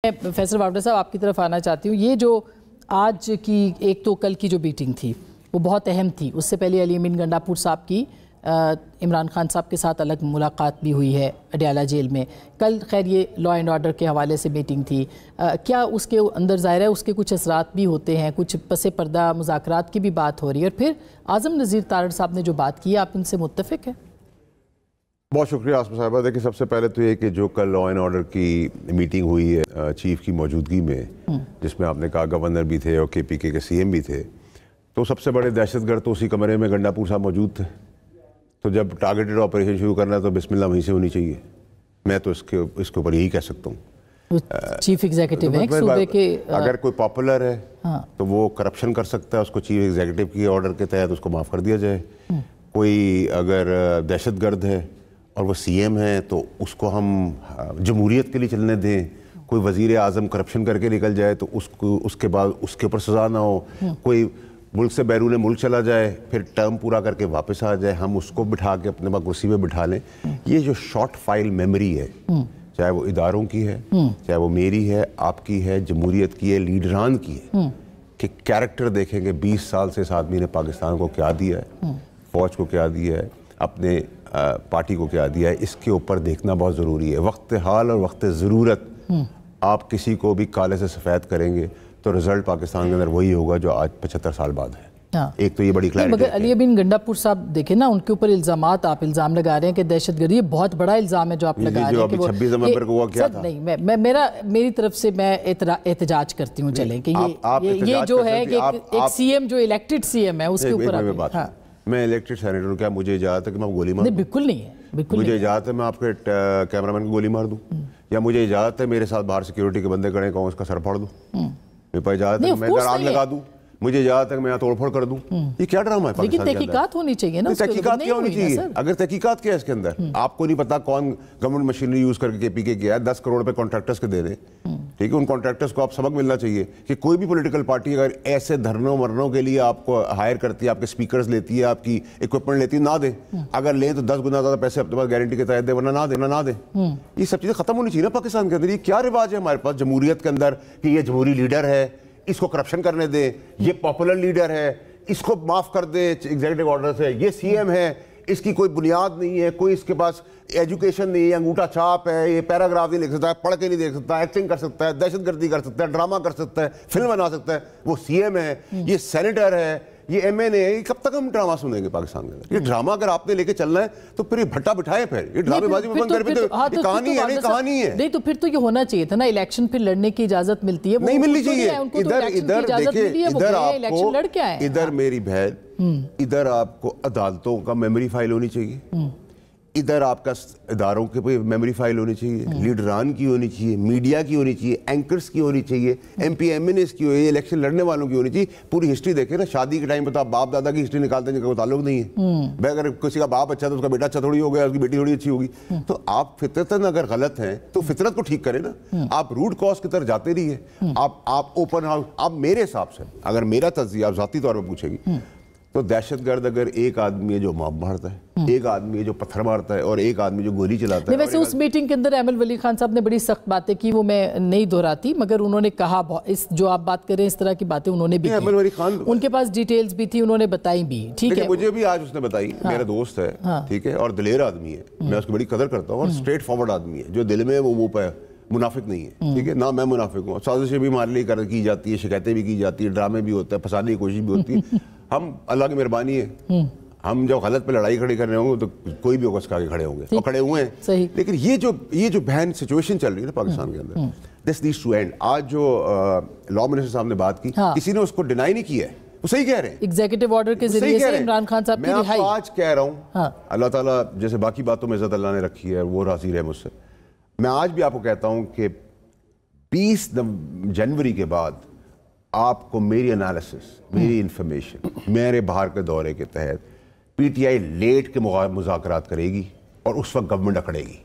میں فیصل واوڈر صاحب آپ کی طرف آنا چاہتی ہوں. یہ جو آج کی ایک تو کل کی جو میٹنگ تھی وہ بہت اہم تھی. اس سے پہلے علی امین گنڈاپور صاحب کی عمران خان صاحب کے ساتھ الگ ملاقات بھی ہوئی ہے اڈیالہ جیل میں. کل خیر یہ لا اینڈ آرڈر کے حوالے سے میٹنگ تھی. کیا اس کے اندر ظاہر ہے اس کے کچھ اثرات بھی ہوتے ہیں, کچھ پس پردہ مذاکرات کی بھی بات ہو رہی ہے, اور پھر اعظم نذیر تارڑ صاحب نے جو بات کی آپ ان سے متفق ہیں؟ بہت شکریہ آسمہ صاحبہ. دیکھیں سب سے پہلے تو یہ کہ جو کل لا اینڈ آرڈر کی میٹنگ ہوئی ہے چیف کی موجودگی میں, جس میں آپ نے کہا گورنر بھی تھے اور کے پی کے سی ایم بھی تھے, تو سب سے بڑے دہشت گرد تو اسی کمرے میں گنڈاپور صاحب موجود تھے. تو جب ٹارگیٹڈ آپریشن شروع کرنا ہے تو بسم اللہ وہیں سے ہونی چاہیے. میں تو اس کے اوپر یہی کہہ سکتا ہوں. چیف ایگزیکٹو ہے صوبے کے, اگر کوئی پاپولر ہے تو وہ کرپشن کر سکتا ہے, اس کو چیف ایگزیکٹو کی آرڈر کے تحت اس کو معاف کر دیا جائے. کوئی اگر دہشت گرد ہے اور وہ سی ایم ہے تو اس کو ہم جمہوریت کے لیے چلنے دیں. کوئی وزیر اعظم کرپشن کر کے نکل جائے تو اس کے بعد اس کے اوپر سزا نہ ہو. کوئی ملک سے بیرون ملک چلا جائے پھر ٹرم پورا کر کے واپس آ جائے, ہم اس کو بٹھا کے اپنے پاس کرسی پہ بٹھا لیں. یہ جو شارٹ فائل میموری ہے, چاہے وہ اداروں کی ہے, چاہے وہ میری ہے, آپ کی ہے, جمہوریت کی ہے, لیڈران کی ہے, کہ کیریکٹر دیکھیں کہ 20 سال سے اس آدمی نے پاکستان کو کیا دیا ہے, فوج کو کیا دیا ہے, اپنے پارٹی کو کیا دیا ہے, اس کے اوپر دیکھنا بہت ضروری ہے. وقت حال اور وقت ضرورت آپ کسی کو بھی کالے سے سفید کریں گے تو رزلٹ پاکستان کے اندر وہی ہوگا جو آج 75 سال بعد ہے. ایک تو یہ بڑی کلیئرٹی ہے. مگر علی امین گنڈاپور صاحب دیکھیں نا, ان کے اوپر الزامات, آپ الزام لگا رہے ہیں کہ دہشت گردی, یہ بہت بڑا الزام ہے جو آپ لگا رہے ہیں. 26 نومبر کو ہوا کیا تھا؟ نہیں, میری طرف سے میں احتجاج کرتی ہوں. چلیں کہ یہ جو ہے ایک سی ایم جو الیکٹڈ سی ایم ہے اس کے اوپر میں الیکٹڈ سینیٹر ہوں, کیا مجھے اجازت ہے کہ میں گولی مار دوں؟ بالکل نہیں ہے. مجھے اجازت ہے میں آپ کے کیمرہ مین کو گولی مار دوں, یا مجھے اجازت ہے میرے ساتھ باہر سیکیورٹی کے بندے کھڑے کہوں اس کا سر پھاڑ دوں؟ میرے پاس اجازت ہے کہ میں آگ لگا دوں؟ مجھے اجازت ہے کہ میں یہاں توڑ پھوڑ کر دوں؟ یہ کیا ڈرامہ ہے پاکستان کے اندر؟ لیکن تحقیقات ہونی چاہیے نا. تحقیقات کیا ہونی چاہیے؟ اگر تحقیقات کیا ہے اس کے اندر, آپ کو نہیں پتا کون گورنمنٹ مشینری یوز کر کے پی کے کیا ہے, 10 کروڑ پہ کانٹریکٹرز کے دے دیں. ٹھیک ہے, ان کانٹریکٹرز کو آپ سبق ملنا چاہیے کہ کوئی بھی پولیٹیکل پارٹی اگر ایسے دھرنوں مرنوں کے لیے آپ کو ہائر کرتی ہے, آپ کے سپیکرز لیتی ہے, آپ کی اکوپمنٹ لیتی ہے, نہ دیں. اگر لیں تو 10 گنا زیادہ پیسے اپنے پاس گارنٹی کے تحت دیں, ورنہ نہ دیں. یہ سب چیزیں ختم ہونی چاہیے نا پاکستان کے اندر. یہ کیا رواج ہے ہمارے پاس جمہوریت کے اندر کہ یہ جمہوری لیڈر ہے, اس کو کرپشن کرنے دیں, یہ پاپولر لیڈر ہے, اس کو معاف کر دیں ایگزیکٹو آرڈر سے, یہ سی ایم ہے, اس کی کوئی بنیاد نہیں ہے, کوئی اس کے پاس ایجوکیشن نہیں ہے, انگوٹھا چھاپ ہے, یہ پیراگراف نہیں لکھ سکتا ہے, پڑھ کے نہیں دیکھ سکتا, ایکٹنگ کر سکتا ہے, دہشت گردی کر سکتا ہے, ڈرامہ کر سکتا ہے, فلم بنا سکتا ہے, وہ سی ایم ہے, یہ سینیٹر ہے, یہ ایم این اے ہے. کب تک ہم ڈرامہ سنیں گے پاکستان کے اندر؟ یہ ڈرامہ اگر آپ نے لے کے چلنا ہے تو پھر یہ بھٹا بٹھائے, پھر یہ ڈرامے بازی میں بند کر. یہ کہانی ہے, نہیں کہانی ہے. نہیں تو پھر تو یہ ہونا چاہیے تھا نا, الیکشن پھر لڑنے کی اجازت ملتی ہے. نہیں ملنی چاہیے. ادھر میری بہن, ادھر آپ کو عدالتوں کا میموری فائل ہونی چاہیے, ادھر آپ کا اداروں کے میموری فائل ہونی چاہیے, لیڈران کی ہونی چاہیے, میڈیا کی ہونی چاہیے, اینکرز کی ہونی چاہیے, M P M N S کی ہونی چاہیے, الیکشن لڑنے والوں کی ہونی چاہیے. پوری ہسٹری دیکھیں نا, شادی کے ٹائم پہ تو آپ باپ دادا کی ہسٹری نکالتے ہیں جن کا کوئی تعلق نہیں ہے. بھائی اگر کسی کا باپ اچھا تو اس کا بیٹا اچھا تھوڑی ہو گیا, اس کی بیٹی تھوڑی اچھی ہوگی. تو آپ فطرتاً اگر غلط ہیں تو فطرت کو ٹھیک کریں نا. آپ روٹ کاز کی طرف جاتے رہیے. آپ اوپن ہاؤس, آپ میرے حساب سے, اگر میرا تجزیہ آپ ذاتی طور پہ پوچھیں گی تو دہشت گرد اگر ایک آدمی ہے جو موب مارتا ہے, ایک آدمی ہے جو پتھر مارتا ہے, اور ایک آدمی جو گولی چلاتا ہے. ویسے اس میٹنگ کے اندر ایمل ولی خان صاحب نے بڑی سخت باتیں کی, وہ میں نہیں دہراتی, مگر انہوں نے کہا جو آپ بات کریں اس طرح کی باتیں انہوں نے بھی ایمل ولی خان, ان کے پاس ڈیٹیلز بھی تھی, انہوں نے بتائی بھی. ٹھیک ہے, مجھے بھی آج اس نے بتائی, میرا دوست ہے, ٹھیک ہے, اور دلیر آدمی ہے, میں اس کی بڑی قدر کرتا ہوں, اور اسٹریٹ فارورڈ آدمی ہے, جو دل میں وہ منہ پہ منافق نہیں ہے. ٹھیک ہے, نہ میں منافق ہوں. سازشیں بھی ہمارے لیے کی جاتی ہے, شکایتیں بھی کی جاتی ہے, ڈرامے بھی ہوتے ہیں, پھنسانے کی کوشش بھی ہوتی ہے. ہم اللہ کی مہربانی ہے, ہم جب غلط پہ لڑائی کھڑی کرنے ہوں گے تو کوئی بھی ہوگا اس کے آگے کھڑے ہوں گے, اور کھڑے ہوئے ہیں. لیکن یہ جو بہن سچویشن چل رہی ہے نا پاکستان کے اندر, دس نیڈس ٹو اینڈ. آج جو لا منسٹر صاحب نے بات کی, کسی نے اس کو ڈینائی نہیں کیا ہے, وہ صحیح کہہ رہے ہیں. ایگزیکٹو آرڈر کے ذریعے سے عمران خان صاحب کی رہائی. میں آج کہہ رہا ہوں, اللہ تعالیٰ جیسے باقی باتوں میں عزت اللہ نے رکھی ہے, وہ راضی رہے مجھ سے. میں آج بھی آپ کو کہتا ہوں کہ 20 جنوری کے بعد آپ کو میری انالیسس, میری انفارمیشن, میرے باہر کے دورے کے تحت پی ٹی آئی لیٹ کے مذاکرات کرے گی, اور اس وقت گورنمنٹ اکڑے گی.